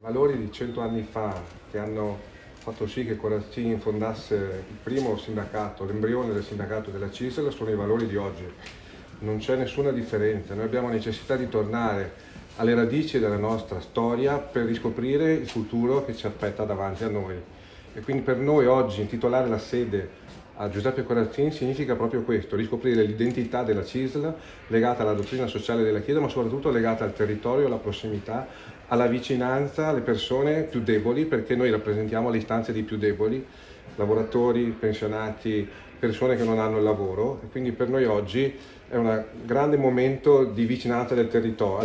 Valori di 100 anni fa che hanno fatto sì che Corazzini fondasse il primo sindacato, l'embrione del sindacato della CISL, sono i valori di oggi. Non c'è nessuna differenza, noi abbiamo necessità di tornare alle radici della nostra storia per riscoprire il futuro che ci aspetta davanti a noi. E quindi per noi oggi intitolare la sede a Giuseppe Corazzini significa proprio questo, riscoprire l'identità della CISL legata alla dottrina sociale della Chiesa, ma soprattutto legata al territorio, alla prossimità, alla vicinanza alle persone più deboli, perché noi rappresentiamo le istanze dei più deboli, lavoratori, pensionati, persone che non hanno il lavoro, e quindi per noi oggi è un grande momento di vicinanza al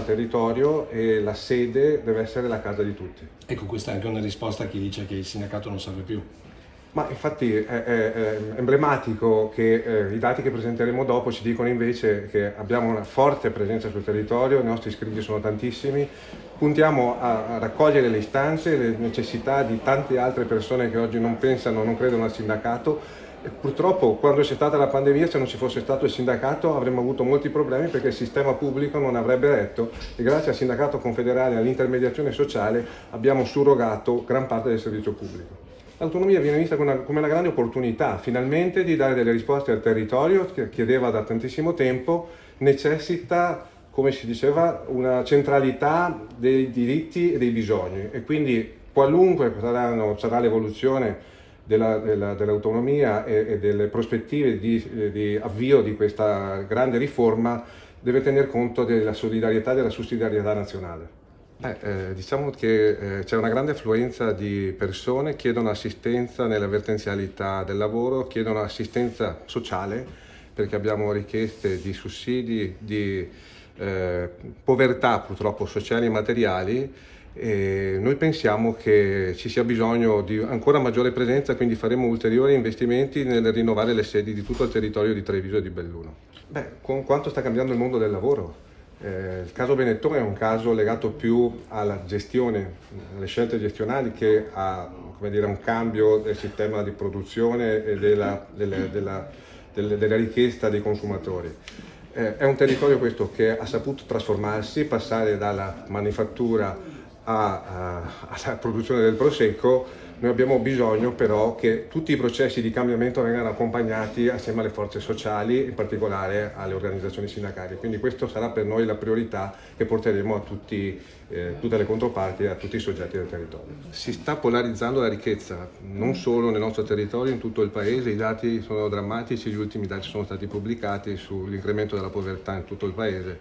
territorio, e la sede deve essere la casa di tutti. Ecco, questa è anche una risposta a chi dice che il sindacato non serve più. Ma infatti è emblematico che i dati che presenteremo dopo ci dicono invece che abbiamo una forte presenza sul territorio, i nostri iscritti sono tantissimi, puntiamo a raccogliere le istanze, le necessità di tante altre persone che oggi non pensano, non credono al sindacato. E purtroppo quando c'è stata la pandemia, se non ci fosse stato il sindacato avremmo avuto molti problemi, perché il sistema pubblico non avrebbe retto, e grazie al sindacato confederale e all'intermediazione sociale abbiamo surrogato gran parte del servizio pubblico. L'autonomia viene vista come una grande opportunità, finalmente, di dare delle risposte al territorio che chiedeva da tantissimo tempo, necessita, come si diceva, una centralità dei diritti e dei bisogni, e quindi qualunque sarà l'evoluzione dell'autonomia e delle prospettive di avvio di questa grande riforma, deve tener conto della solidarietà e della sussidiarietà nazionale. Diciamo che c'è una grande affluenza di persone che chiedono assistenza nella vertenzialità del lavoro, chiedono assistenza sociale, perché abbiamo richieste di sussidi, di povertà purtroppo sociali e materiali, e noi pensiamo che ci sia bisogno di ancora maggiore presenza, quindi faremo ulteriori investimenti nel rinnovare le sedi di tutto il territorio di Treviso e di Belluno. Con quanto sta cambiando il mondo del lavoro. Il caso Benetton è un caso legato più alla gestione, alle scelte gestionali, che a, come dire, un cambio del sistema di produzione e della richiesta dei consumatori. È un territorio questo che ha saputo trasformarsi, passare dalla manifattura alla produzione del prosecco. Noi abbiamo bisogno però che tutti i processi di cambiamento vengano accompagnati assieme alle forze sociali, in particolare alle organizzazioni sindacali. Quindi questa sarà per noi la priorità che porteremo a tutte le controparti e a tutti i soggetti del territorio. Si sta polarizzando la ricchezza, non solo nel nostro territorio, in tutto il paese. I dati sono drammatici, gli ultimi dati sono stati pubblicati sull'incremento della povertà in tutto il paese,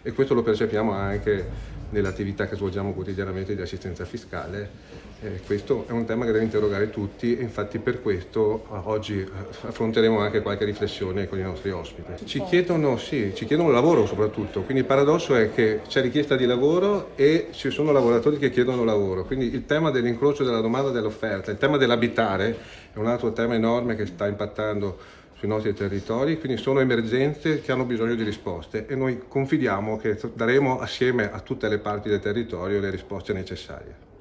e questo lo percepiamo anche nell'attività che svolgiamo quotidianamente di assistenza fiscale. Questo è un tema che deve interrogare tutti, e infatti per questo oggi affronteremo anche qualche riflessione con i nostri ospiti. Ci chiedono lavoro soprattutto, quindi il paradosso è che c'è richiesta di lavoro e ci sono lavoratori che chiedono lavoro, quindi il tema dell'incrocio della domanda e dell'offerta, il tema dell'abitare è un altro tema enorme che sta impattando sui nostri territori, quindi sono emergenze che hanno bisogno di risposte, e noi confidiamo che daremo assieme a tutte le parti del territorio le risposte necessarie.